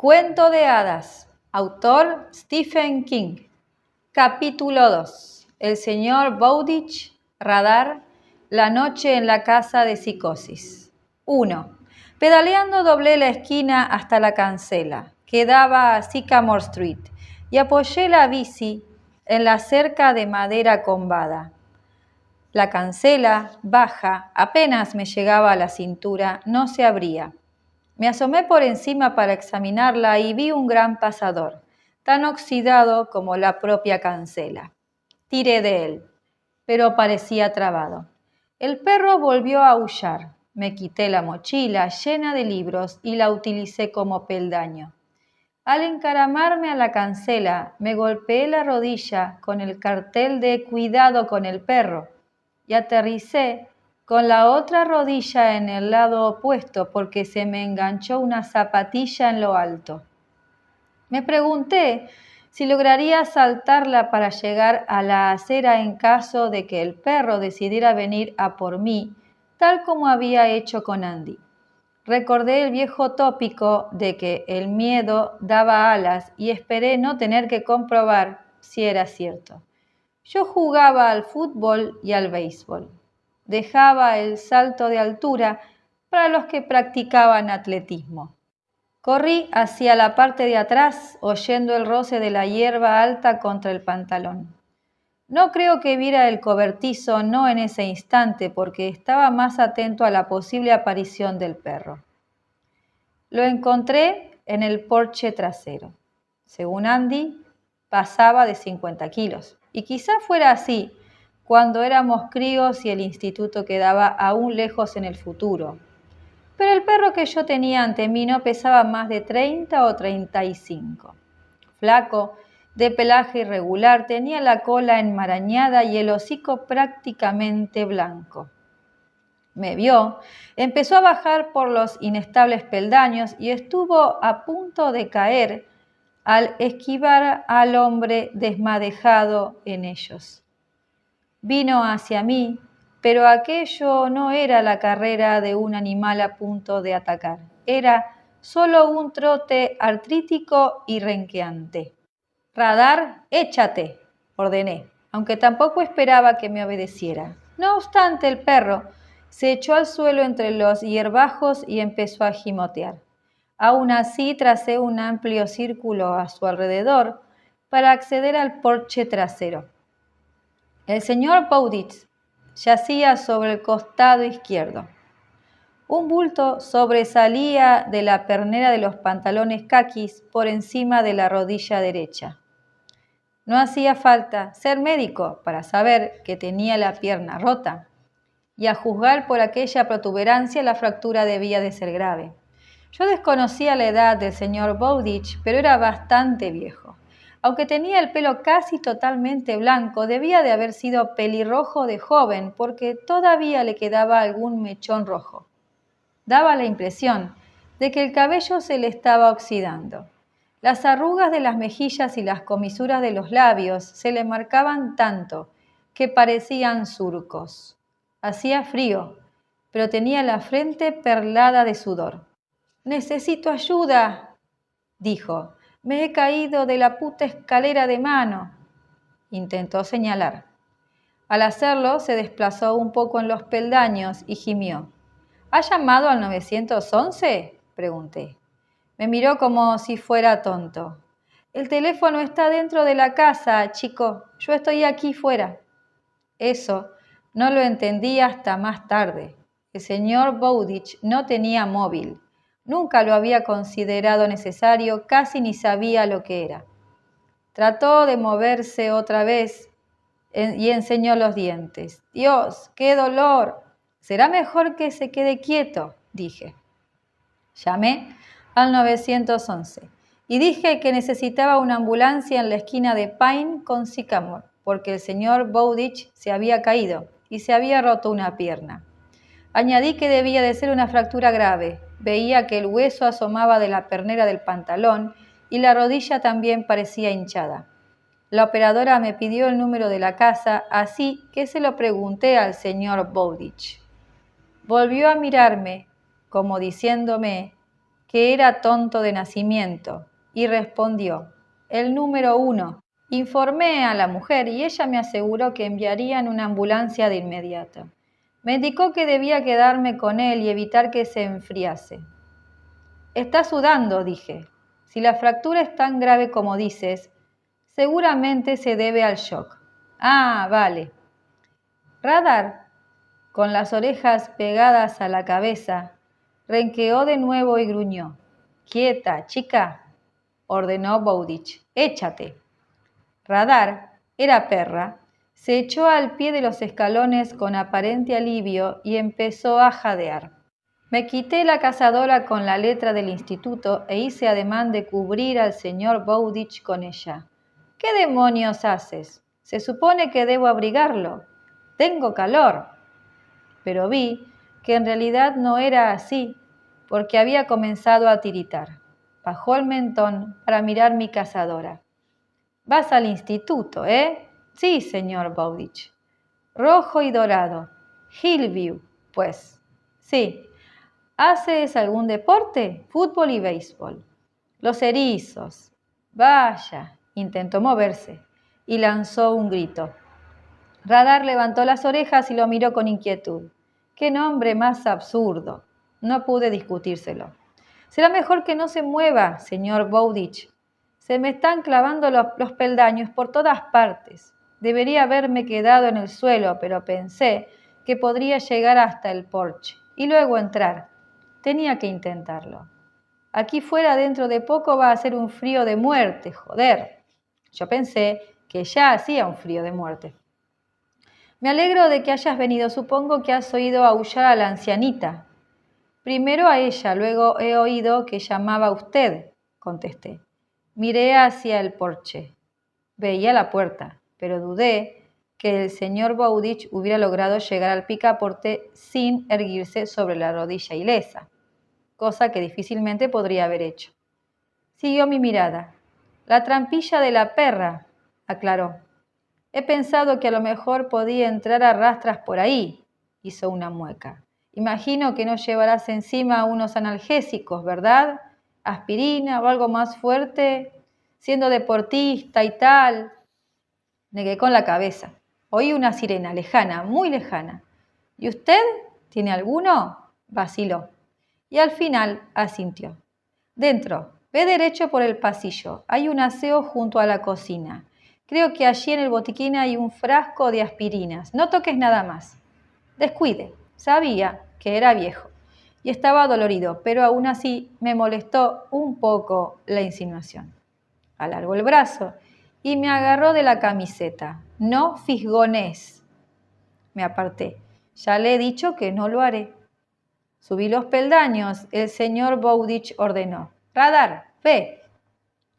Cuento de hadas. Autor Stephen King. Capítulo 2. El señor Bowditch, radar, la noche en la casa de psicosis. 1. Pedaleando doblé la esquina hasta la cancela, que daba a Sycamore Street, y apoyé la bici en la cerca de madera combada. La cancela, baja, apenas me llegaba a la cintura, no se abría. Me asomé por encima para examinarla y vi un gran pasador, tan oxidado como la propia cancela. Tiré de él, pero parecía trabado. El perro volvió a aullar. Me quité la mochila llena de libros y la utilicé como peldaño. Al encaramarme a la cancela, me golpeé la rodilla con el cartel de «Cuidado con el perro» y aterricé con la otra rodilla en el lado opuesto porque se me enganchó una zapatilla en lo alto. Me pregunté si lograría saltarla para llegar a la acera en caso de que el perro decidiera venir a por mí, tal como había hecho con Andy. Recordé el viejo tópico de que el miedo daba alas y esperé no tener que comprobar si era cierto. Yo jugaba al fútbol y al béisbol. Dejaba el salto de altura para los que practicaban atletismo. Corrí hacia la parte de atrás, oyendo el roce de la hierba alta contra el pantalón. No creo que viera el cobertizo, no en ese instante, porque estaba más atento a la posible aparición del perro. Lo encontré en el porche trasero. Según Andy, pasaba de 50 kilos. Y quizá fuera así cuando éramos críos y el instituto quedaba aún lejos en el futuro. Pero el perro que yo tenía ante mí no pesaba más de 30 o 35. Flaco, de pelaje irregular, tenía la cola enmarañada y el hocico prácticamente blanco. Me vio, empezó a bajar por los inestables peldaños y estuvo a punto de caer al esquivar al hombre desmadejado en ellos. Vino hacia mí, pero aquello no era la carrera de un animal a punto de atacar. Era solo un trote artrítico y renqueante. «Radar, échate», ordené, aunque tampoco esperaba que me obedeciera. No obstante, el perro se echó al suelo entre los hierbajos y empezó a gimotear. Aún así, tracé un amplio círculo a su alrededor para acceder al porche trasero. El señor Bowditch yacía sobre el costado izquierdo. Un bulto sobresalía de la pernera de los pantalones caquis por encima de la rodilla derecha. No hacía falta ser médico para saber que tenía la pierna rota, y a juzgar por aquella protuberancia la fractura debía de ser grave. Yo desconocía la edad del señor Bowditch, pero era bastante viejo. Aunque tenía el pelo casi totalmente blanco, debía de haber sido pelirrojo de joven, porque todavía le quedaba algún mechón rojo. Daba la impresión de que el cabello se le estaba oxidando. Las arrugas de las mejillas y las comisuras de los labios se le marcaban tanto que parecían surcos. Hacía frío, pero tenía la frente perlada de sudor. «Necesito ayuda», dijo. «Me he caído de la puta escalera de mano». Intentó señalar. Al hacerlo, se desplazó un poco en los peldaños y gimió. «¿Ha llamado al 911?» pregunté. Me miró como si fuera tonto. «El teléfono está dentro de la casa, chico. Yo estoy aquí fuera». Eso no lo entendí hasta más tarde. El señor Bowditch no tenía móvil. Nunca lo había considerado necesario, casi ni sabía lo que era. Trató de moverse otra vez y enseñó los dientes. «Dios, qué dolor. Será mejor que se quede quieto», dije. Llamé al 911 y dije que necesitaba una ambulancia en la esquina de Pine con Sycamore, porque el señor Bowditch se había caído y se había roto una pierna. Añadí que debía de ser una fractura grave. Veía que el hueso asomaba de la pernera del pantalón y la rodilla también parecía hinchada. La operadora me pidió el número de la casa, así que se lo pregunté al señor Bowditch. Volvió a mirarme, como diciéndome que era tonto de nacimiento, y respondió: el número 1. Informé a la mujer y ella me aseguró que enviarían una ambulancia de inmediato. Me indicó que debía quedarme con él y evitar que se enfriase. Está sudando, dije. Si la fractura es tan grave como dices, seguramente se debe al shock. Ah, vale. Radar, con las orejas pegadas a la cabeza, renqueó de nuevo y gruñó. Quieta, chica, ordenó Bowditch. Échate. Radar, era perra, se echó al pie de los escalones con aparente alivio y empezó a jadear. Me quité la cazadora con la letra del instituto e hice ademán de cubrir al señor Bowditch con ella. ¿Qué demonios haces? Se supone que debo abrigarlo. Tengo calor. Pero vi que en realidad no era así, porque había comenzado a tiritar. Bajó el mentón para mirar mi cazadora. Vas al instituto, ¿eh? Sí, señor Bowditch. Rojo y dorado. Hillview, pues. Sí. ¿Haces algún deporte? Fútbol y béisbol. Los erizos. Vaya. Intentó moverse y lanzó un grito. Radar levantó las orejas y lo miró con inquietud. ¡Qué nombre más absurdo! No pude discutírselo. Será mejor que no se mueva, señor Bowditch. Se me están clavando los peldaños por todas partes. Debería haberme quedado en el suelo, pero pensé que podría llegar hasta el porche y luego entrar. Tenía que intentarlo. Aquí fuera dentro de poco va a hacer un frío de muerte, joder. Yo pensé que ya hacía un frío de muerte. Me alegro de que hayas venido. Supongo que has oído aullar a la ancianita. Primero a ella, luego he oído que llamaba a usted, contesté. Miré hacia el porche. Veía la puerta, pero dudé que el señor Bowditch hubiera logrado llegar al picaporte sin erguirse sobre la rodilla ilesa, cosa que difícilmente podría haber hecho. Siguió mi mirada. La trampilla de la perra, aclaró. He pensado que a lo mejor podía entrar a rastras por ahí, hizo una mueca. Imagino que no llevarás encima unos analgésicos, ¿verdad? Aspirina o algo más fuerte, siendo deportista y tal. Negué con la cabeza. Oí una sirena lejana, muy lejana. ¿Y usted? ¿Tiene alguno? Vaciló. Y al final asintió. Dentro, ve derecho por el pasillo. Hay un aseo junto a la cocina. Creo que allí en el botiquín hay un frasco de aspirinas. No toques nada más. Descuide. Sabía que era viejo y estaba dolorido, pero aún así me molestó un poco la insinuación. Alargó el brazo y me agarró de la camiseta. No fisgones. Me aparté. Ya le he dicho que no lo haré. Subí los peldaños. El señor Bowditch ordenó. Radar, ve.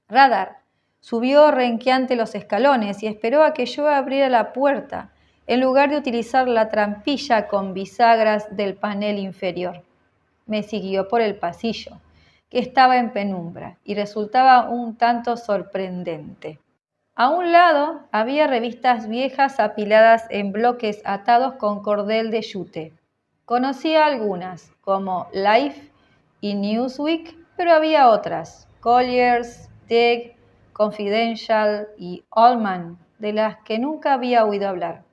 Radar subió renqueante los escalones y esperó a que yo abriera la puerta, en lugar de utilizar la trampilla con bisagras del panel inferior. Me siguió por el pasillo, que estaba en penumbra y resultaba un tanto sorprendente. A un lado había revistas viejas apiladas en bloques atados con cordel de yute. Conocía algunas, como Life y Newsweek, pero había otras, Collier's, Dig, Confidential y Allman, de las que nunca había oído hablar.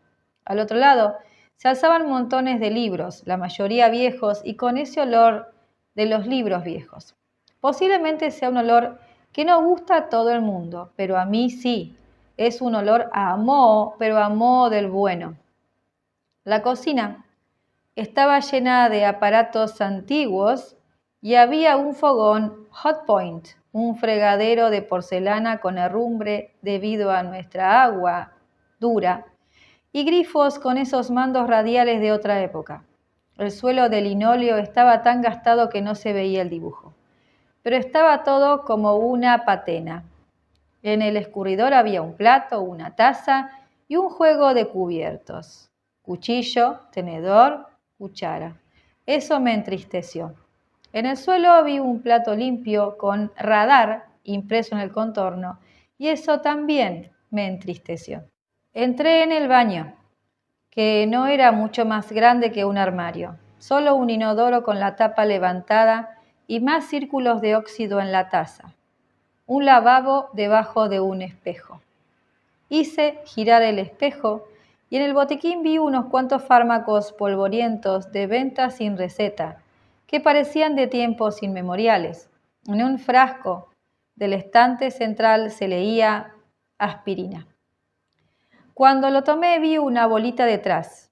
Al otro lado se alzaban montones de libros, la mayoría viejos y con ese olor de los libros viejos. Posiblemente sea un olor que no gusta a todo el mundo, pero a mí sí. Es un olor a moho, pero a moho del bueno. La cocina estaba llena de aparatos antiguos y había un fogón Hot Point, un fregadero de porcelana con herrumbre debido a nuestra agua dura, y grifos con esos mandos radiales de otra época. El suelo de linóleo estaba tan gastado que no se veía el dibujo, pero estaba todo como una patena. En el escurridor había un plato, una taza y un juego de cubiertos. Cuchillo, tenedor, cuchara. Eso me entristeció. En el suelo vi un plato limpio con radar impreso en el contorno y eso también me entristeció. Entré en el baño, que no era mucho más grande que un armario, solo un inodoro con la tapa levantada y más círculos de óxido en la taza. Un lavabo debajo de un espejo. Hice girar el espejo y en el botiquín vi unos cuantos fármacos polvorientos de venta sin receta, que parecían de tiempos inmemoriales. En un frasco del estante central se leía aspirina. Cuando lo tomé vi una bolita detrás.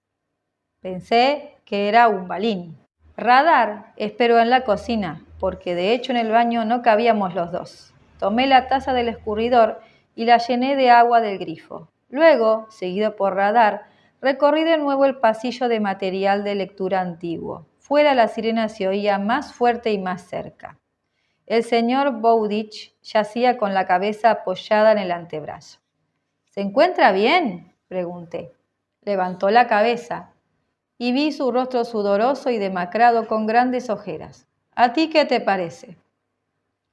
Pensé que era un balín. Radar esperó en la cocina, porque de hecho en el baño no cabíamos los dos. Tomé la taza del escurridor y la llené de agua del grifo. Luego, seguido por Radar, recorrí de nuevo el pasillo de material de lectura antiguo. Fuera la sirena se oía más fuerte y más cerca. El señor Bowditch yacía con la cabeza apoyada en el antebrazo. ¿Se encuentra bien?, pregunté. Levantó la cabeza y vi su rostro sudoroso y demacrado con grandes ojeras. ¿A ti qué te parece?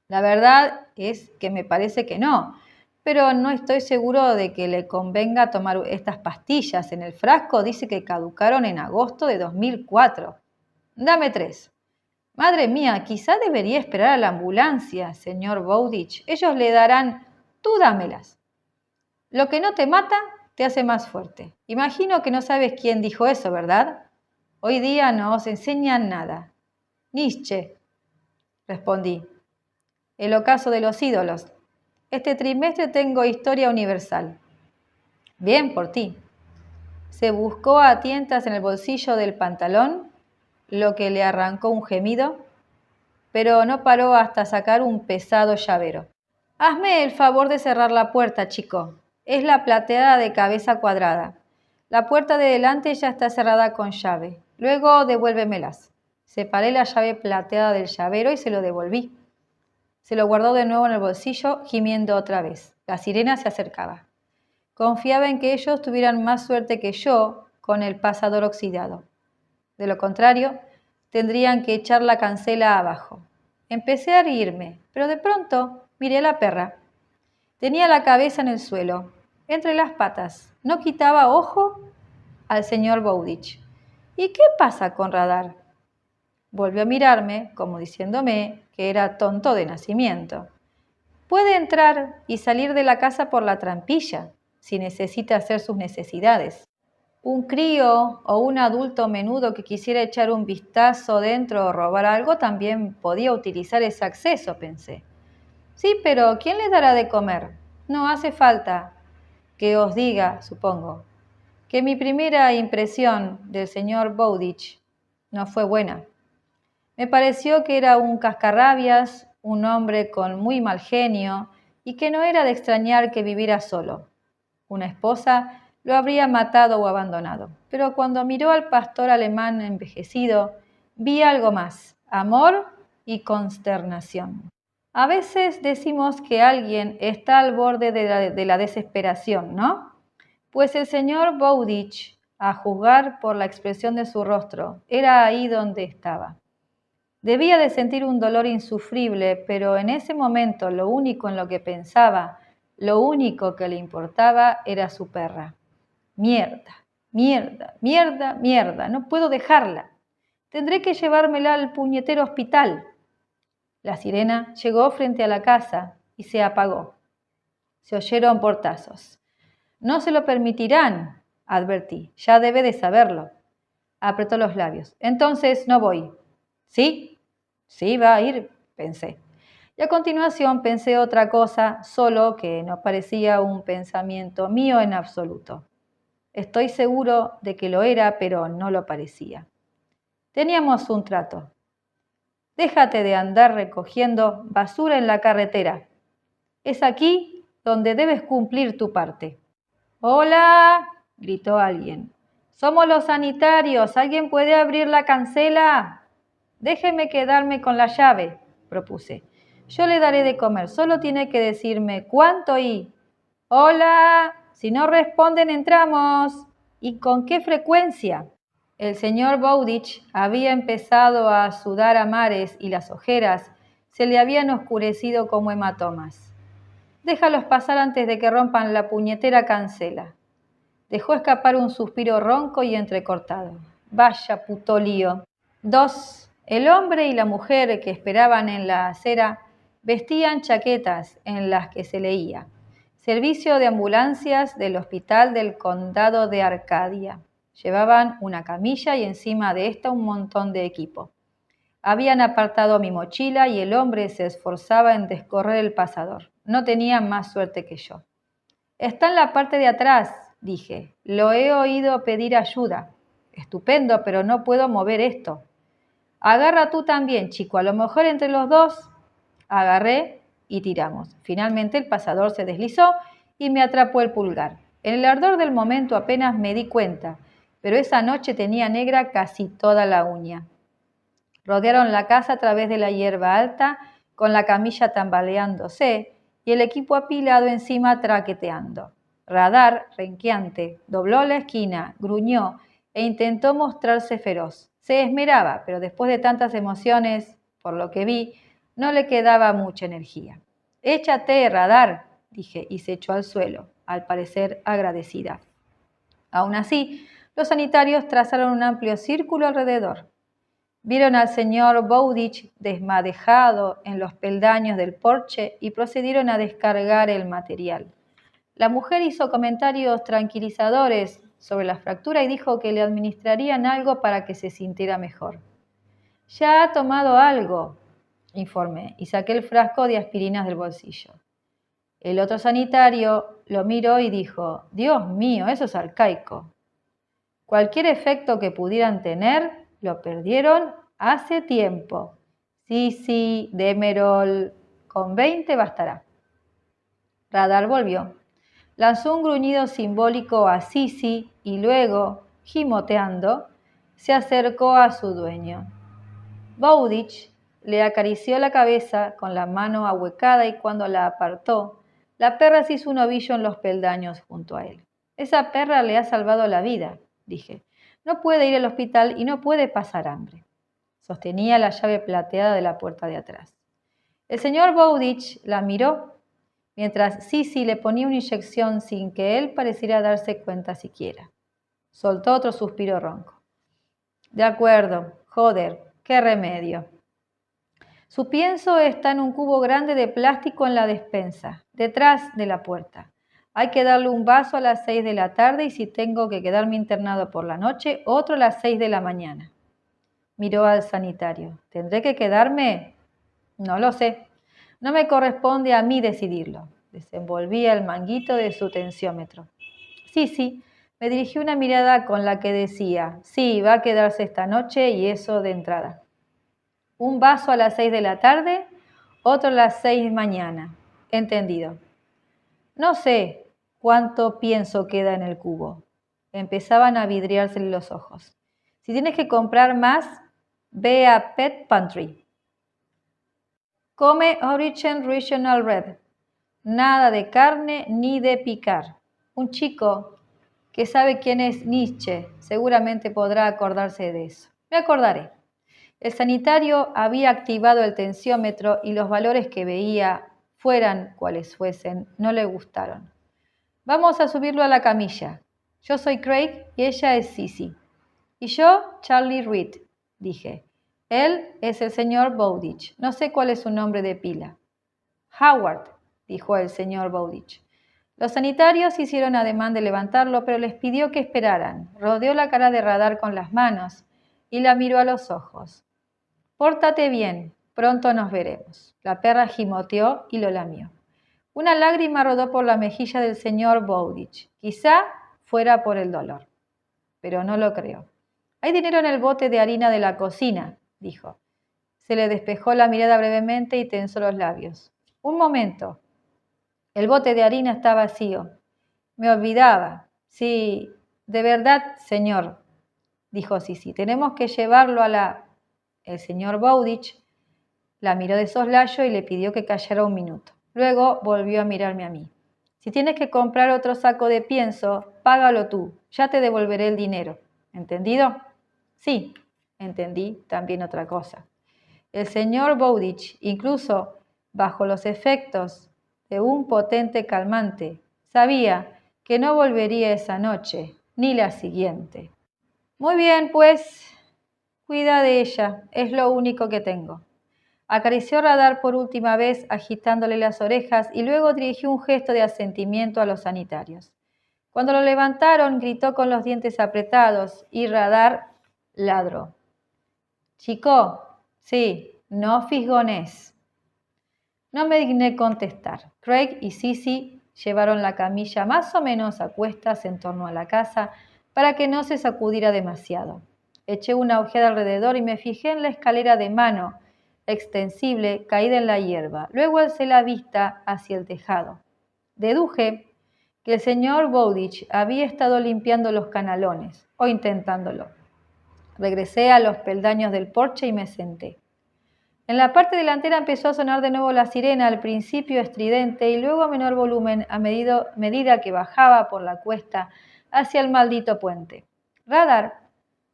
La verdad es que me parece que no, pero no estoy seguro de que le convenga tomar estas pastillas. En el frasco dice que caducaron en agosto de 2004. Dame 3. Madre mía, quizá debería esperar a la ambulancia, señor Bowditch. Ellos le darán... Tú dámelas. Lo que no te mata, te hace más fuerte. Imagino que no sabes quién dijo eso, ¿verdad? Hoy día no os enseñan nada. Nietzsche, respondí. El ocaso de los ídolos. Este trimestre tengo historia universal. Bien por ti. Se buscó a tientas en el bolsillo del pantalón, lo que le arrancó un gemido, pero no paró hasta sacar un pesado llavero. Hazme el favor de cerrar la puerta, chico. Es la plateada de cabeza cuadrada. La puerta de delante ya está cerrada con llave. Luego devuélvemelas. Separé la llave plateada del llavero y se lo devolví. Se lo guardó de nuevo en el bolsillo, gimiendo otra vez. La sirena se acercaba. Confiaba en que ellos tuvieran más suerte que yo con el pasador oxidado. De lo contrario, tendrían que echar la cancela abajo. Empecé a reírme, pero de pronto miré a la perra. Tenía la cabeza en el suelo, entre las patas. No quitaba ojo al señor Bowditch. ¿Y qué pasa con Radar? Volvió a mirarme, como diciéndome que era tonto de nacimiento. Puede entrar y salir de la casa por la trampilla, si necesita hacer sus necesidades. Un crío o un adulto menudo que quisiera echar un vistazo dentro o robar algo también podía utilizar ese acceso, pensé. Sí, pero ¿quién les dará de comer? No hace falta que os diga, supongo, que mi primera impresión del señor Bowditch no fue buena. Me pareció que era un cascarrabias, un hombre con muy mal genio y que no era de extrañar que viviera solo. Una esposa lo habría matado o abandonado. Pero cuando miró al pastor alemán envejecido, vi algo más, amor y consternación. A veces decimos que alguien está al borde de la desesperación, ¿no? Pues el señor Bowditch, a juzgar por la expresión de su rostro, era ahí donde estaba. Debía de sentir un dolor insufrible, pero en ese momento lo único en lo que pensaba, lo único que le importaba era su perra. Mierda, mierda, mierda, mierda, no puedo dejarla. Tendré que llevármela al puñetero hospital. La sirena llegó frente a la casa y se apagó. Se oyeron portazos. No se lo permitirán, advertí. Ya debe de saberlo. Apretó los labios. Entonces no voy. ¿Sí? Sí, va a ir, pensé. Y a continuación pensé otra cosa, solo que no parecía un pensamiento mío en absoluto. Estoy seguro de que lo era, pero no lo parecía. Teníamos un trato. Déjate de andar recogiendo basura en la carretera. Es aquí donde debes cumplir tu parte. ¡Hola!, gritó alguien. Somos los sanitarios. ¿Alguien puede abrir la cancela? Déjeme quedarme con la llave, propuse. Yo le daré de comer. Solo tiene que decirme cuánto y... ¡Hola! Si no responden, entramos. ¿Y con qué frecuencia? El señor Bowditch había empezado a sudar a mares y las ojeras se le habían oscurecido como hematomas. Déjalos pasar antes de que rompan la puñetera cancela. Dejó escapar un suspiro ronco y entrecortado. Vaya puto lío. 2, El hombre y la mujer que esperaban en la acera vestían chaquetas en las que se leía Servicio de ambulancias del Hospital del Condado de Arcadia. Llevaban una camilla y encima de esta un montón de equipo. Habían apartado mi mochila y el hombre se esforzaba en descorrer el pasador. No tenía más suerte que yo. Está en la parte de atrás, dije. Lo he oído pedir ayuda. Estupendo, pero no puedo mover esto. Agarra tú también, chico. A lo mejor entre los dos. Agarré y tiramos. Finalmente el pasador se deslizó y me atrapó el pulgar. En el ardor del momento apenas me di cuenta, pero esa noche tenía negra casi toda la uña. Rodearon la casa a través de la hierba alta, con la camilla tambaleándose y el equipo apilado encima traqueteando. Radar, renqueante, dobló la esquina, gruñó e intentó mostrarse feroz. Se esmeraba, pero después de tantas emociones, por lo que vi, no le quedaba mucha energía. «Échate, Radar», dije, y se echó al suelo, al parecer agradecida. Aún así, los sanitarios trazaron un amplio círculo alrededor. Vieron al señor Bowditch desmadejado en los peldaños del porche y procedieron a descargar el material. La mujer hizo comentarios tranquilizadores sobre la fractura y dijo que le administrarían algo para que se sintiera mejor. «Ya ha tomado algo», informé, y saqué el frasco de aspirinas del bolsillo. El otro sanitario lo miró y dijo: «Dios mío, eso es arcaico. Cualquier efecto que pudieran tener, lo perdieron hace tiempo. Sí, Demerol, con 20 bastará». Radar volvió. Lanzó un gruñido simbólico a Sisi y luego, gimoteando, se acercó a su dueño. Bowditch le acarició la cabeza con la mano ahuecada y cuando la apartó, la perra se hizo un ovillo en los peldaños junto a él. «Esa perra le ha salvado la vida», dije. «No puede ir al hospital y no puede pasar hambre». Sostenía la llave plateada de la puerta de atrás. El señor Bowditch la miró mientras Sisi le ponía una inyección sin que él pareciera darse cuenta siquiera. Soltó otro suspiro ronco. «De acuerdo, joder, qué remedio». «Su pienso está en un cubo grande de plástico en la despensa, detrás de la puerta. Hay que darle un vaso a las 6 de la tarde y si tengo que quedarme internado por la noche, otro a las 6 de la mañana». Miró al sanitario. «¿Tendré que quedarme?» «No lo sé. No me corresponde a mí decidirlo». Desenvolvía el manguito de su tensiómetro. Sí, me dirigió una mirada con la que decía: «Sí, va a quedarse esta noche y eso de entrada. Un vaso a las 6 de la tarde, otro a las 6 mañana. Entendido». No sé cuánto pienso queda en el cubo. Empezaban a vidriársele los ojos. «Si tienes que comprar más, ve a Pet Pantry. Come Origin Regional Red. Nada de carne ni de picar». Un chico que sabe quién es Nietzsche seguramente podrá acordarse de eso. Me acordaré. El sanitario había activado el tensiómetro y los valores que veía, fueran cuales fuesen, no le gustaron. «Vamos a subirlo a la camilla. Yo soy Craig y ella es Sisi. Y yo, Charlie Reed», dije. «Él es el señor Bowditch. No sé cuál es su nombre de pila». «Howard», dijo el señor Bowditch. Los sanitarios hicieron ademán de levantarlo, pero les pidió que esperaran. Rodeó la cara de Radar con las manos y la miró a los ojos. «Pórtate bien, pronto nos veremos». La perra gimoteó y lo lamió. Una lágrima rodó por la mejilla del señor Bowditch. Quizá fuera por el dolor, pero no lo creo. «Hay dinero en el bote de harina de la cocina», dijo. Se le despejó la mirada brevemente y tensó los labios. «Un momento. El bote de harina está vacío. Me olvidaba. Sí, de verdad, señor», dijo Sisi. «Tenemos que llevarlo a la...». El señor Bowditch la miró de soslayo y le pidió que callara un minuto. Luego volvió a mirarme a mí. «Si tienes que comprar otro saco de pienso, págalo tú. Ya te devolveré el dinero. ¿Entendido?» «Sí», entendí también otra cosa. El señor Bowditch, incluso bajo los efectos de un potente calmante, sabía que no volvería esa noche ni la siguiente. «Muy bien, pues, Cuida de ella, es lo único que tengo. Acarició a Radar por última vez, agitándole las orejas, y luego dirigió un gesto de asentimiento a los sanitarios. Cuando lo levantaron, gritó con los dientes apretados, y Radar ladró. Chico, sí, no fisgones. No me digné contestar. Craig y Sissy llevaron la camilla más o menos a cuestas en torno a la casa para que no se sacudiera demasiado. Eché una ojeada alrededor y me fijé en la escalera de mano extensible caída en la hierba. Luego alcé la vista hacia el tejado. Deduje que el señor Bowditch había estado limpiando los canalones, o intentándolo. Regresé a los peldaños del porche y me senté. En la parte delantera empezó a sonar de nuevo la sirena, al principio estridente y luego a menor volumen a medida que bajaba por la cuesta hacia el maldito puente. Radar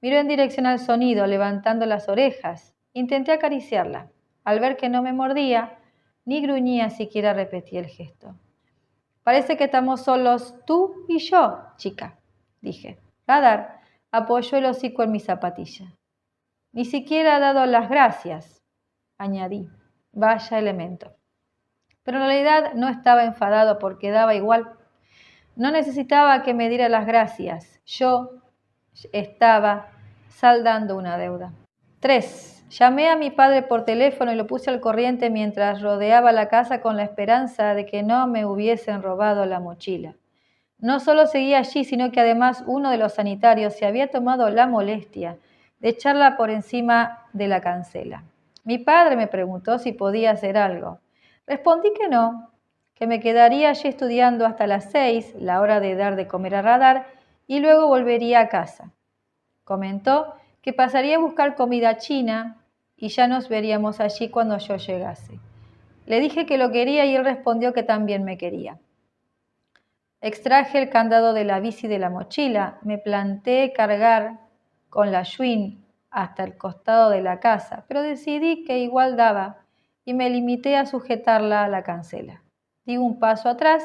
miró en dirección al sonido, levantando las orejas. Intenté acariciarla. Al ver que no me mordía, ni gruñía siquiera repetí el gesto. Parece que estamos solos tú y yo, chica, dije. Radar apoyó el hocico en mi zapatilla. Ni siquiera ha dado las gracias, añadí. Vaya elemento. Pero en realidad no estaba enfadado porque daba igual. No necesitaba que me diera las gracias. Yo estaba saldando una deuda. 3. Llamé a mi padre por teléfono y lo puse al corriente mientras rodeaba la casa con la esperanza de que no me hubiesen robado la mochila. No solo seguía allí, sino que además uno de los sanitarios se había tomado la molestia de echarla por encima de la cancela. Mi padre me preguntó si podía hacer algo. Respondí que no, que me quedaría allí estudiando hasta las 6, la hora de dar de comer a Radar, y luego volvería a casa. Comentó que pasaría a buscar comida china y ya nos veríamos allí cuando yo llegase. Le dije que lo quería y él respondió que también me quería. Extraje el candado de la bici de la mochila, me planté cargar con la Schwinn hasta el costado de la casa, pero decidí que igual daba y me limité a sujetarla a la cancela. Di un paso atrás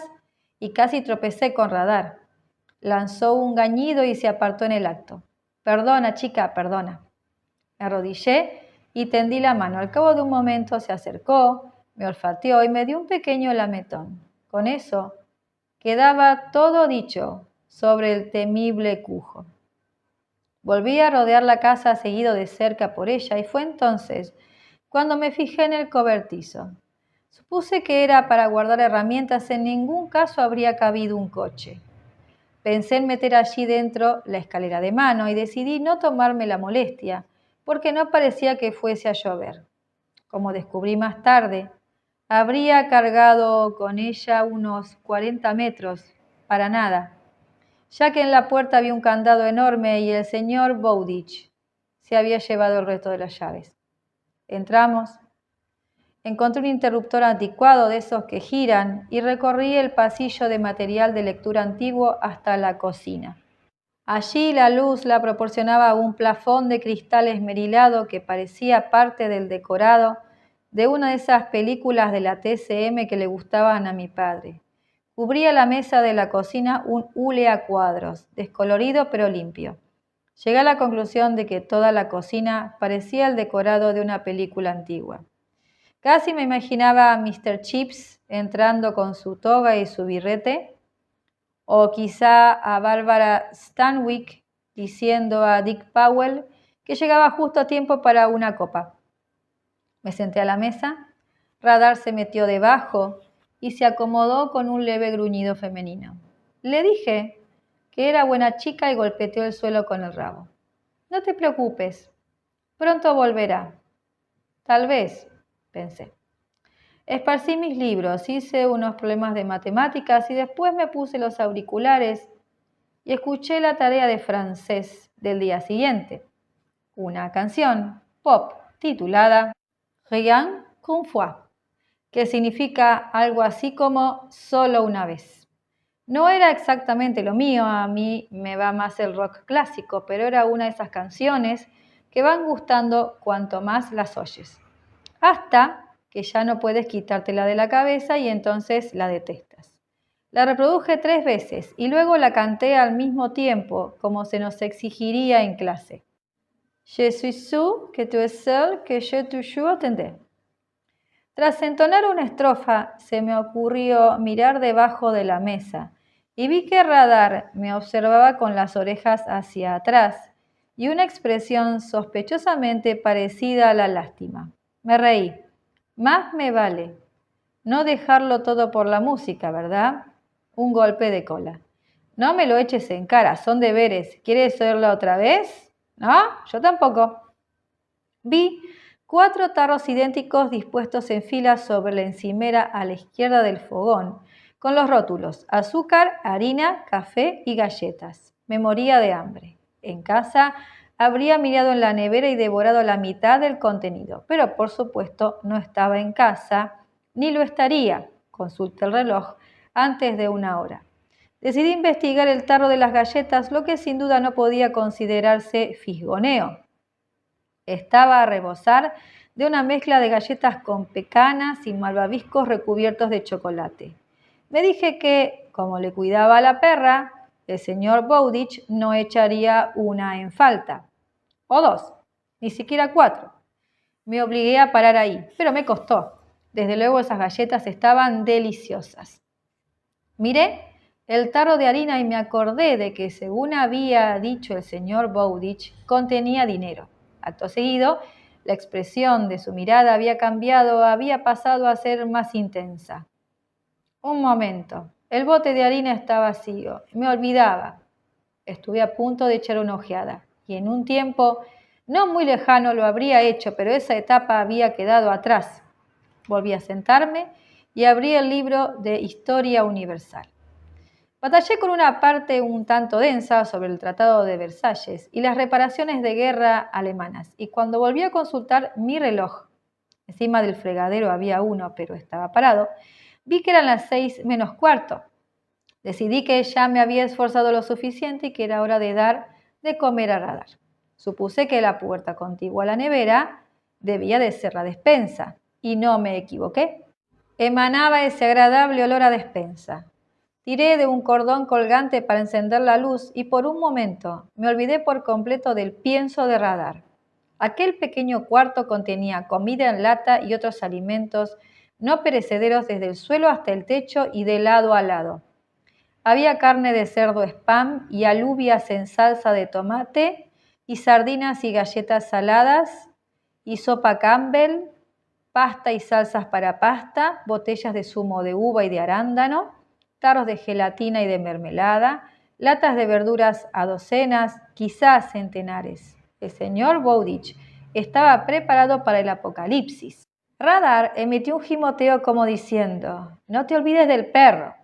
y casi tropecé con Radar. Lanzó un gañido y se apartó en el acto. Perdona, chica, perdona. Me arrodillé y tendí la mano. Al cabo de un momento se acercó, me olfateó y me dio un pequeño lametón. Con eso quedaba todo dicho sobre el temible cujo. Volví a rodear la casa seguido de cerca por ella y fue entonces cuando me fijé en el cobertizo. Supuse que era para guardar herramientas, en ningún caso habría cabido un coche. Pensé en meter allí dentro la escalera de mano y decidí no tomarme la molestia, porque no parecía que fuese a llover. Como descubrí más tarde, habría cargado con ella unos 40 metros, para nada, ya que en la puerta había un candado enorme y el señor Bowditch se había llevado el resto de las llaves. Entramos. Encontré un interruptor anticuado de esos que giran y recorrí el pasillo de material de lectura antiguo hasta la cocina. Allí la luz la proporcionaba un plafón de cristal esmerilado que parecía parte del decorado de una de esas películas de la TCM que le gustaban a mi padre. Cubría la mesa de la cocina un hule a cuadros, descolorido pero limpio. Llegué a la conclusión de que toda la cocina parecía el decorado de una película antigua. Casi me imaginaba a Mr. Chips entrando con su toga y su birrete, o quizá a Barbara Stanwyck diciendo a Dick Powell que llegaba justo a tiempo para una copa. Me senté a la mesa, Radar se metió debajo y se acomodó con un leve gruñido femenino. Le dije que era buena chica y golpeteó el suelo con el rabo. No te preocupes, pronto volverá. Tal vez, pensé. Esparcí mis libros, hice unos problemas de matemáticas y después me puse los auriculares y escuché la tarea de francés del día siguiente. Una canción pop titulada Rien qu'une fois, que significa algo así como solo una vez. No era exactamente lo mío, a mí me va más el rock clásico, pero era una de esas canciones que van gustando cuanto más las oyes. Hasta que ya no puedes quitártela de la cabeza y entonces la detestas. La reproduje 3 veces y luego la canté al mismo tiempo, como se nos exigiría en clase. Je suis sûr que tu es celle que je toujours attendais. Tras entonar una estrofa, se me ocurrió mirar debajo de la mesa y vi que Radar me observaba con las orejas hacia atrás y una expresión sospechosamente parecida a la lástima. Me reí. Más me vale no dejarlo todo por la música, ¿verdad? Un golpe de cola. No me lo eches en cara, son deberes. ¿Quieres oírla otra vez? ¿No? Yo tampoco. Vi 4 tarros idénticos dispuestos en fila sobre la encimera a la izquierda del fogón, con los rótulos azúcar, harina, café y galletas. Me moría de hambre. En casa habría mirado en la nevera y devorado la mitad del contenido, pero por supuesto no estaba en casa, ni lo estaría. Consulté el reloj antes de una hora. Decidí investigar el tarro de las galletas, lo que sin duda no podía considerarse fisgoneo. Estaba a rebosar de una mezcla de galletas con pecanas y malvaviscos recubiertos de chocolate. Me dije que, como le cuidaba a la perra, el señor Bowditch no echaría una en falta. O 2, ni siquiera 4. Me obligué a parar ahí, pero me costó. Desde luego esas galletas estaban deliciosas. Miré el tarro de harina y me acordé de que, según había dicho el señor Bowditch, contenía dinero. Acto seguido, la expresión de su mirada había cambiado, había pasado a ser más intensa. Un momento, el bote de harina está vacío. Me olvidaba. Estuve a punto de echar una ojeada, y en un tiempo no muy lejano lo habría hecho, pero esa etapa había quedado atrás. Volví a sentarme y abrí el libro de Historia Universal. Batallé con una parte un tanto densa sobre el Tratado de Versalles y las reparaciones de guerra alemanas, y cuando volví a consultar mi reloj, encima del fregadero había uno, pero estaba parado, vi que eran las 6 menos cuarto. Decidí que ya me había esforzado lo suficiente y que era hora de dar de comer a Radar. Supuse que la puerta contigua a la nevera debía de ser la despensa, y no me equivoqué. Emanaba ese agradable olor a despensa. Tiré de un cordón colgante para encender la luz y por un momento me olvidé por completo del pienso de Radar. Aquel pequeño cuarto contenía comida en lata y otros alimentos no perecederos desde el suelo hasta el techo y de lado a lado. Había carne de cerdo Spam y alubias en salsa de tomate y sardinas y galletas saladas y sopa Campbell, pasta y salsas para pasta, botellas de zumo de uva y de arándano, tarros de gelatina y de mermelada, latas de verduras a docenas, quizás centenares. El señor Bowditch estaba preparado para el apocalipsis. Radar emitió un gimoteo como diciendo: «No te olvides del perro».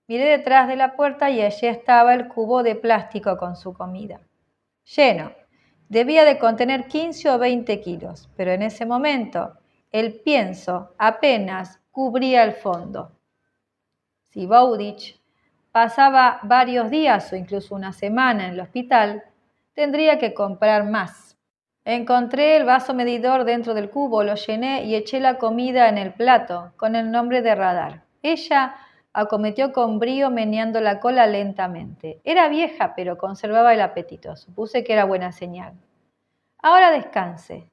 Miré detrás de la puerta y allí estaba el cubo de plástico con su comida. Lleno. Debía de contener 15 o 20 kilos, pero en ese momento el pienso apenas cubría el fondo. Si Bowditch pasaba varios días o incluso una semana en el hospital, tendría que comprar más. Encontré el vaso medidor dentro del cubo, lo llené y eché la comida en el plato con el nombre de Radar. Ella acometió con brío meneando la cola lentamente. Era vieja, pero conservaba el apetito. Supuse que era buena señal. «Ahora descanse»,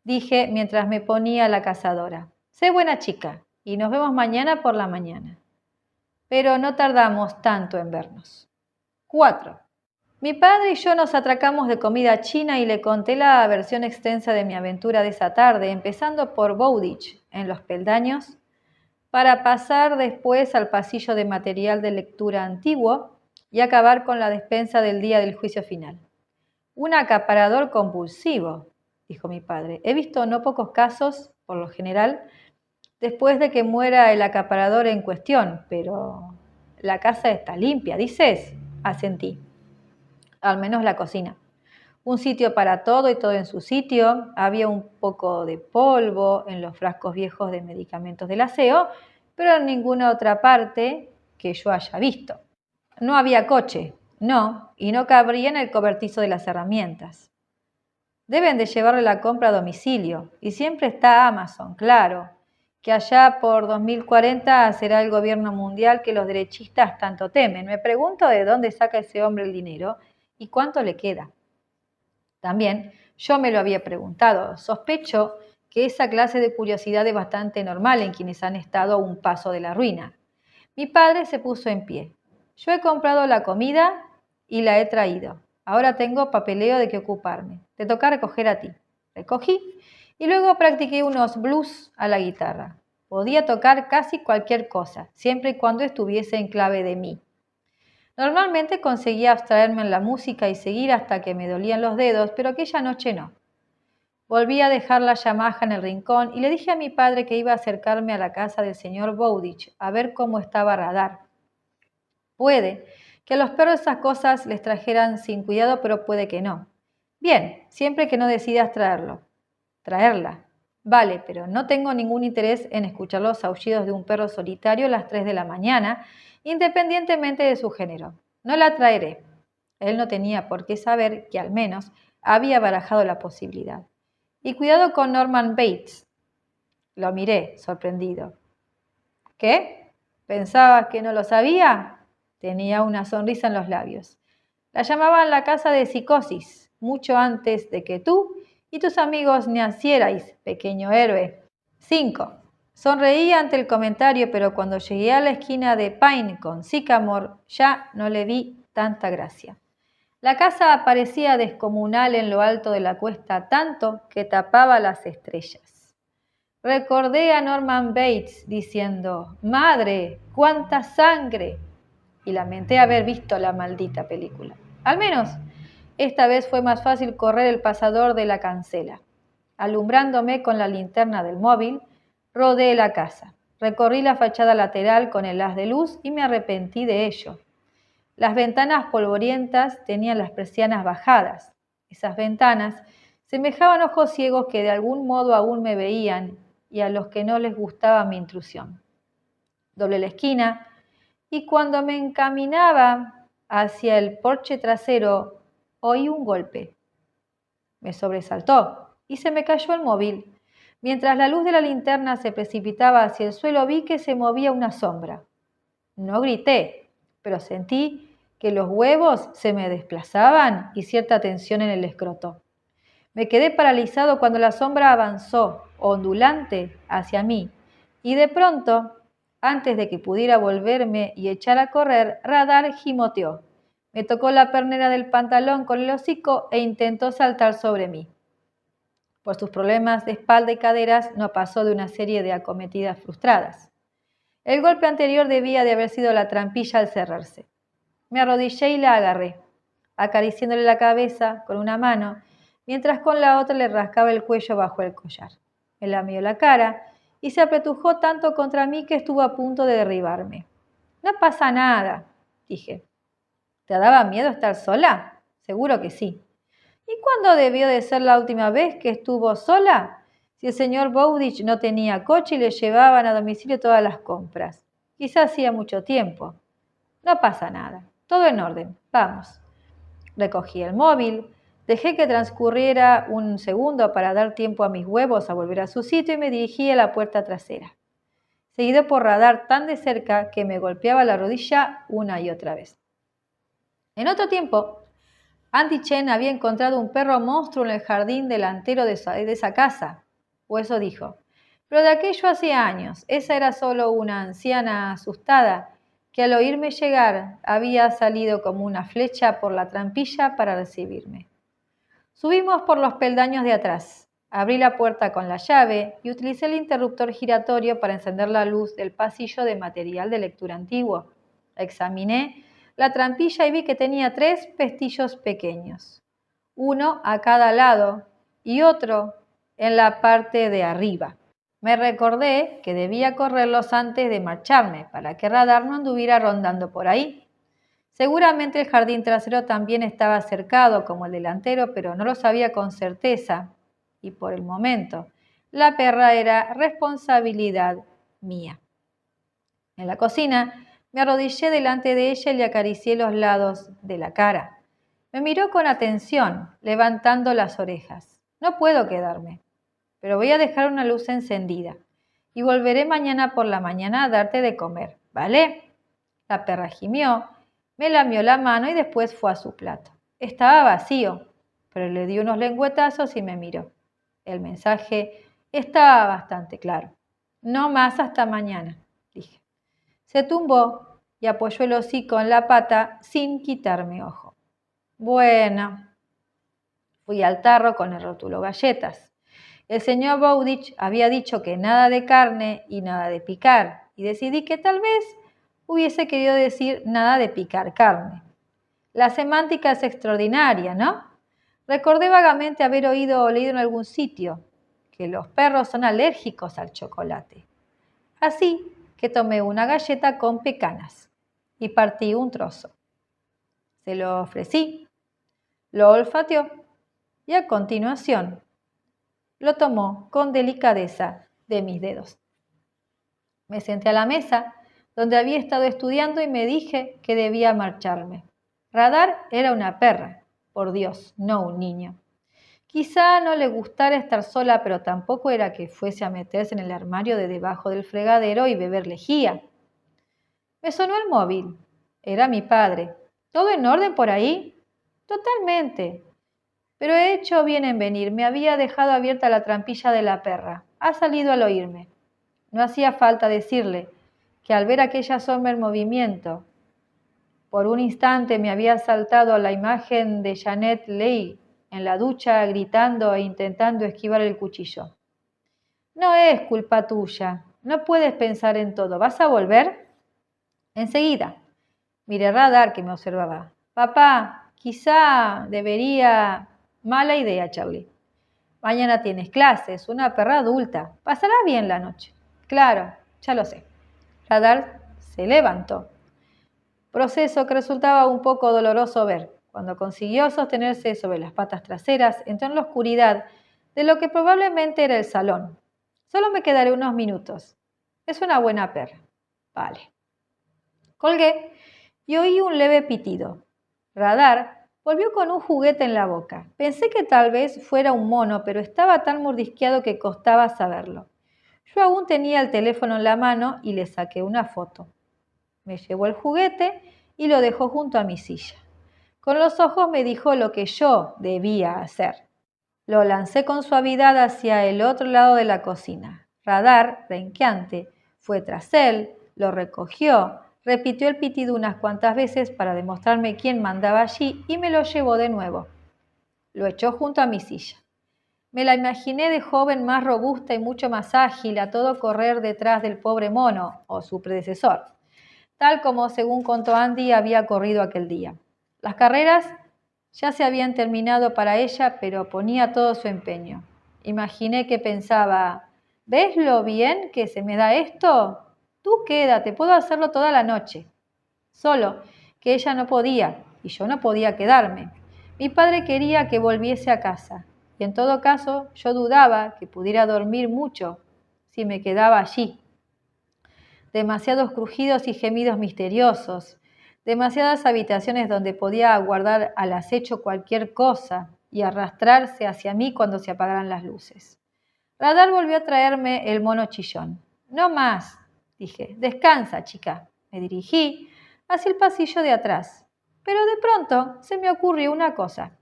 dije mientras me ponía la cazadora. «Sé buena chica y nos vemos mañana por la mañana». Pero no tardamos tanto en vernos. 4. Mi padre y yo nos atracamos de comida china y le conté la versión extensa de mi aventura de esa tarde, empezando por Bowditch, en los peldaños, para pasar después al pasillo de material de lectura antiguo y acabar con la despensa del día del juicio final. «Un acaparador compulsivo», dijo mi padre. «He visto no pocos casos, por lo general, después de que muera el acaparador en cuestión, pero la casa está limpia, ¿dices?», asentí. «Al menos la cocina. Un sitio para todo y todo en su sitio. Había un poco de polvo en los frascos viejos de medicamentos del aseo, pero en ninguna otra parte que yo haya visto. No había coche, no, y no cabría en el cobertizo de las herramientas. Deben de llevarle la compra a domicilio, y siempre está Amazon, claro, que allá por 2040 será el gobierno mundial que los derechistas tanto temen. Me pregunto de dónde saca ese hombre el dinero y cuánto le queda». También yo me lo había preguntado. Sospecho que esa clase de curiosidad es bastante normal en quienes han estado a un paso de la ruina. Mi padre se puso en pie. Yo he comprado la comida y la he traído. Ahora tengo papeleo de qué ocuparme. Te toca recoger a ti. Recogí y luego practiqué unos blues a la guitarra. Podía tocar casi cualquier cosa, siempre y cuando estuviese en clave de mi. Normalmente conseguía abstraerme en la música y seguir hasta que me dolían los dedos, pero aquella noche no. Volví a dejar la Yamaha en el rincón y le dije a mi padre que iba a acercarme a la casa del señor Bowditch a ver cómo estaba Radar. Puede que a los perros esas cosas les trajeran sin cuidado, pero puede que no. Bien, siempre que no decidas traerlo. Traerla. Vale, pero no tengo ningún interés en escuchar los aullidos de un perro solitario a las 3 de la mañana, independientemente de su género. No la traeré. Él no tenía por qué saber que al menos había barajado la posibilidad. Y cuidado con Norman Bates. Lo miré, sorprendido. ¿Qué? ¿Pensabas que no lo sabía? Tenía una sonrisa en los labios. La llamaban la casa de psicosis, mucho antes de que tú y tus amigos nacierais, pequeño héroe. 5. Sonreí ante el comentario, pero cuando llegué a la esquina de Pine con Sycamore ya no le vi tanta gracia. La casa parecía descomunal en lo alto de la cuesta, tanto que tapaba las estrellas. Recordé a Norman Bates diciendo, «¡Madre, cuánta sangre!» y lamenté haber visto la maldita película. Al menos, esta vez fue más fácil correr el pasador de la cancela. Alumbrándome con la linterna del móvil, rodeé la casa. Recorrí la fachada lateral con el haz de luz y me arrepentí de ello. Las ventanas polvorientas tenían las persianas bajadas. Esas ventanas semejaban ojos ciegos que de algún modo aún me veían y a los que no les gustaba mi intrusión. Doblé la esquina y cuando me encaminaba hacia el porche trasero, oí un golpe. Me sobresaltó y se me cayó el móvil. Mientras la luz de la linterna se precipitaba hacia el suelo, vi que se movía una sombra. No grité, pero sentí que los huevos se me desplazaban y cierta tensión en el escroto. Me quedé paralizado cuando la sombra avanzó, ondulante, hacia mí, y de pronto, antes de que pudiera volverme y echar a correr, Radar gimoteó. Me tocó la pernera del pantalón con el hocico e intentó saltar sobre mí. Por sus problemas de espalda y caderas, no pasó de una serie de acometidas frustradas. El golpe anterior debía de haber sido la trampilla al cerrarse. Me arrodillé y la agarré, acariciándole la cabeza con una mano, mientras con la otra le rascaba el cuello bajo el collar. Me lamió la cara y se apretujó tanto contra mí que estuvo a punto de derribarme. «No pasa nada», dije. «¿Te daba miedo estar sola?» «Seguro que sí». «¿Y cuándo debió de ser la última vez que estuvo sola?» «Si el señor Bowditch no tenía coche y le llevaban a domicilio todas las compras. Quizás hacía mucho tiempo». «No pasa nada. Todo en orden. Vamos». Recogí el móvil, dejé que transcurriera un segundo para dar tiempo a mis huevos a volver a su sitio y me dirigí a la puerta trasera, seguido por Radar tan de cerca que me golpeaba la rodilla una y otra vez. En otro tiempo, Andy Chen había encontrado un perro monstruo en el jardín delantero de esa casa, o eso dijo. Pero de aquello hacía años. Esa era solo una anciana asustada que al oírme llegar había salido como una flecha por la trampilla para recibirme. Subimos por los peldaños de atrás. Abrí la puerta con la llave y utilicé el interruptor giratorio para encender la luz del pasillo de material de lectura antiguo. Examiné la trampilla y vi que tenía 3 pestillos pequeños, uno a cada lado y otro en la parte de arriba. Me recordé que debía correrlos antes de marcharme para que Radar no anduviera rondando por ahí. Seguramente el jardín trasero también estaba cercado como el delantero, pero no lo sabía con certeza y por el momento la perra era responsabilidad mía. En la cocina me arrodillé delante de ella y le acaricié los lados de la cara. Me miró con atención, levantando las orejas. «No puedo quedarme, pero voy a dejar una luz encendida y volveré mañana por la mañana a darte de comer, ¿vale?» La perra gimió, me lamió la mano y después fue a su plato. Estaba vacío, pero le di unos lengüetazos y me miró. El mensaje estaba bastante claro. No más hasta mañana, dije. Se tumbó y apoyó el hocico en la pata sin quitarme ojo. Bueno, fui al tarro con el rótulo galletas. El señor Bowditch había dicho que nada de carne y nada de picar, y decidí que tal vez hubiese querido decir nada de picar carne. La semántica es extraordinaria, ¿no? Recordé vagamente haber oído o leído en algún sitio que los perros son alérgicos al chocolate. Así que tomé una galleta con pecanas y partí un trozo. Se lo ofrecí, lo olfateó y a continuación lo tomó con delicadeza de mis dedos. Me senté a la mesa donde había estado estudiando y me dije que debía marcharme. Radar era una perra, por Dios, no un niño. Quizá no le gustara estar sola, pero tampoco era que fuese a meterse en el armario de debajo del fregadero y beber lejía. Me sonó el móvil. Era mi padre. ¿Todo en orden por ahí? Totalmente. Pero he hecho bien en venir. Me había dejado abierta la trampilla de la perra. Ha salido al oírme. No hacía falta decirle que al ver aquella sombra en movimiento, por un instante me había saltado a la imagen de Janet Leigh en la ducha gritando e intentando esquivar el cuchillo. No es culpa tuya. No puedes pensar en todo. ¿Vas a volver? Enseguida. Miré Radar que me observaba. Papá, quizá debería... Mala idea, Charlie. Mañana tienes clases, una perra adulta. Pasará bien la noche. Claro, ya lo sé. Radar se levantó. Proceso que resultaba un poco doloroso ver. Cuando consiguió sostenerse sobre las patas traseras, entró en la oscuridad de lo que probablemente era el salón. Solo me quedaré unos minutos. Es una buena perra. Vale. Colgué y oí un leve pitido. Radar volvió con un juguete en la boca. Pensé que tal vez fuera un mono, pero estaba tan mordisqueado que costaba saberlo. Yo aún tenía el teléfono en la mano y le saqué una foto. Me llevó el juguete y lo dejó junto a mi silla. Con los ojos me dijo lo que yo debía hacer. Lo lancé con suavidad hacia el otro lado de la cocina. Radar, renqueante, fue tras él, lo recogió, repitió el pitido unas cuantas veces para demostrarme quién mandaba allí y me lo llevó de nuevo. Lo echó junto a mi silla. Me la imaginé de joven más robusta y mucho más ágil a todo correr detrás del pobre mono, o su predecesor, tal como, según contó Andy, había corrido aquel día. Las carreras ya se habían terminado para ella, pero ponía todo su empeño. Imaginé que pensaba, ¿ves lo bien que se me da esto? Tú quédate, puedo hacerlo toda la noche. Solo que ella no podía, y yo no podía quedarme. Mi padre quería que volviese a casa, y en todo caso yo dudaba que pudiera dormir mucho si me quedaba allí. Demasiados crujidos y gemidos misteriosos, demasiadas habitaciones donde podía aguardar al acecho cualquier cosa y arrastrarse hacia mí cuando se apagaran las luces. Radar volvió a traerme el mono chillón. No más, dije. Descansa, chica. Me dirigí hacia el pasillo de atrás. Pero de pronto se me ocurrió una cosa.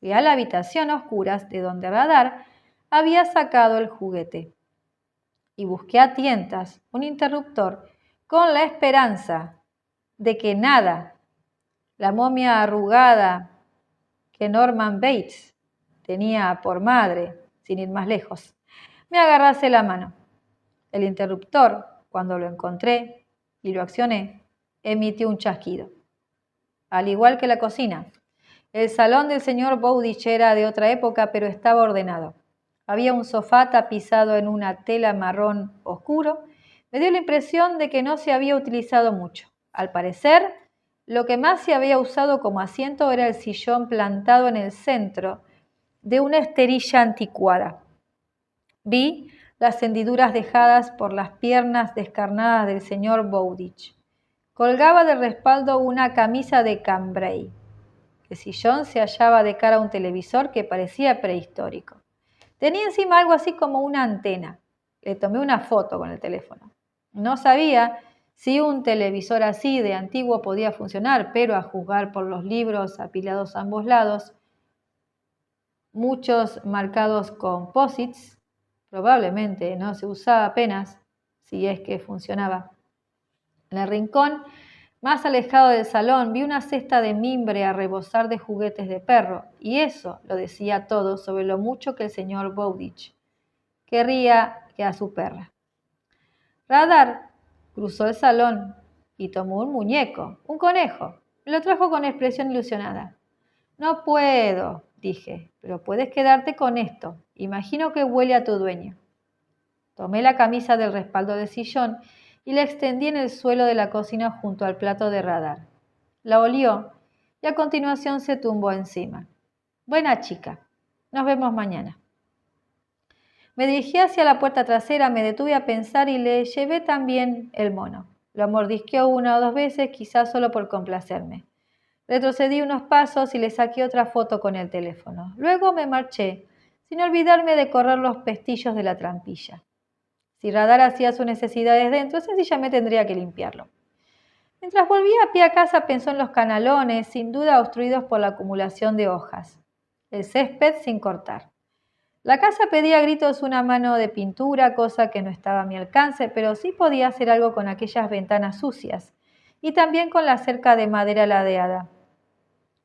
Fui a la habitación a oscuras de donde Radar había sacado el juguete y busqué a tientas un interruptor con la esperanza de que nada, la momia arrugada que Norman Bates tenía por madre, sin ir más lejos, me agarrase la mano. El interruptor, cuando lo encontré y lo accioné, emitió un chasquido. Al igual que la cocina, el salón del señor Bowditch era de otra época, pero estaba ordenado. Había un sofá tapizado en una tela marrón oscuro. Me dio la impresión de que no se había utilizado mucho. Al parecer, lo que más se había usado como asiento era el sillón plantado en el centro de una esterilla anticuada. Vi las hendiduras dejadas por las piernas descarnadas del señor Bowditch. Colgaba de respaldo una camisa de cambray. El sillón se hallaba de cara a un televisor que parecía prehistórico. Tenía encima algo así como una antena. Le tomé una foto con el teléfono. No sabía si un televisor así de antiguo podía funcionar, pero a juzgar por los libros apilados a ambos lados, muchos marcados con posits, probablemente no se usaba apenas, si es que funcionaba. En el rincón más alejado del salón vi una cesta de mimbre a rebosar de juguetes de perro, y eso lo decía todo sobre lo mucho que el señor Bowditch querría que a su perra. Radar cruzó el salón y tomó un muñeco, un conejo. Me lo trajo con expresión ilusionada. No puedo, dije, pero puedes quedarte con esto. Imagino que huele a tu dueño. Tomé la camisa del respaldo del sillón y la extendí en el suelo de la cocina junto al plato de Radar. La olió y a continuación se tumbó encima. Buena chica. Nos vemos mañana. Me dirigí hacia la puerta trasera, me detuve a pensar y le llevé también el mono. Lo mordisqueó 1 o 2 veces, quizás solo por complacerme. Retrocedí unos pasos y le saqué otra foto con el teléfono. Luego me marché, sin olvidarme de correr los pestillos de la trampilla. Si Radar hacía sus necesidades dentro, sencillamente tendría que limpiarlo. Mientras volvía a pie a casa pensó en los canalones, sin duda obstruidos por la acumulación de hojas. El césped sin cortar. La casa pedía a gritos una mano de pintura, cosa que no estaba a mi alcance, pero sí podía hacer algo con aquellas ventanas sucias y también con la cerca de madera ladeada.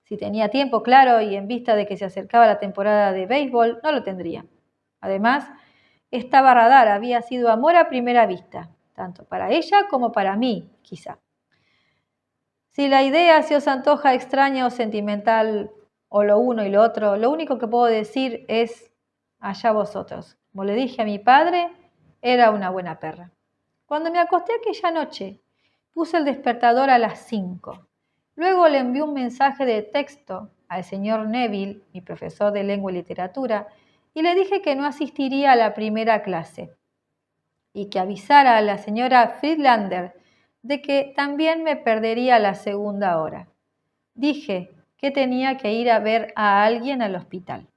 Si tenía tiempo, claro, y en vista de que se acercaba la temporada de béisbol, no lo tendría. Además, estaba Radar, había sido amor a primera vista, tanto para ella como para mí, quizá. Si la idea se os antoja extraña o sentimental, o lo uno y lo otro, lo único que puedo decir es allá vosotros. Como le dije a mi padre, era una buena perra. Cuando me acosté aquella noche, puse el despertador a las 5. Luego le envié un mensaje de texto al señor Neville, mi profesor de lengua y literatura, y le dije que no asistiría a la primera clase y que avisara a la señora Friedlander de que también me perdería la segunda hora. Dije que tenía que ir a ver a alguien al hospital.